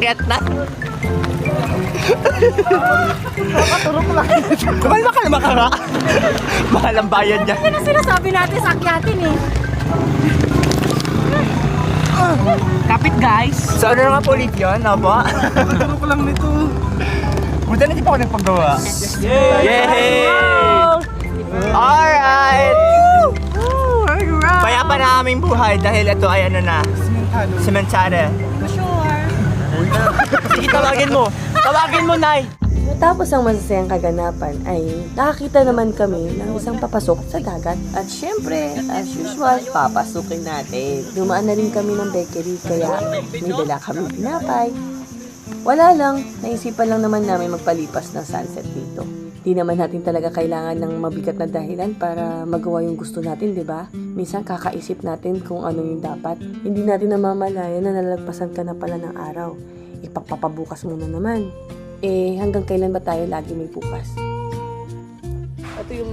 Akyat na. Turok lang. Kumalma ka naman ka nga. Mahal ang bayad niya. Ano sinasabi natin sa akyatin eh? Kapit guys. So ano nga po ulit yun, Opo? Turok lang nito. Buta na di pa ako nagpagawa. Yay! Alright! Payapa na aming buhay dahil ito ay ano na, sementado. Sure. Sige, tawagin mo. Tawagin mo, Nay. Matapos ang masasayang kaganapan ay nakakita naman kami ng isang papasok sa dagat. At syempre, as usual, papasukin natin. Dumaan na rin kami ng bakery kaya may dala kami pinapay. Wala lang, naisipan lang naman namin magpalipas ng sunset dito. Di naman natin talaga kailangan ng mabigat na dahilan para magawa yung gusto natin, di ba? Minsan kakaisip natin kung ano yung dapat. Hindi natin namamalayan na nalagpasan ka na pala ng araw. Ipagpapabukas mo na naman. Hanggang kailan ba tayo lagi may bukas? Ito yung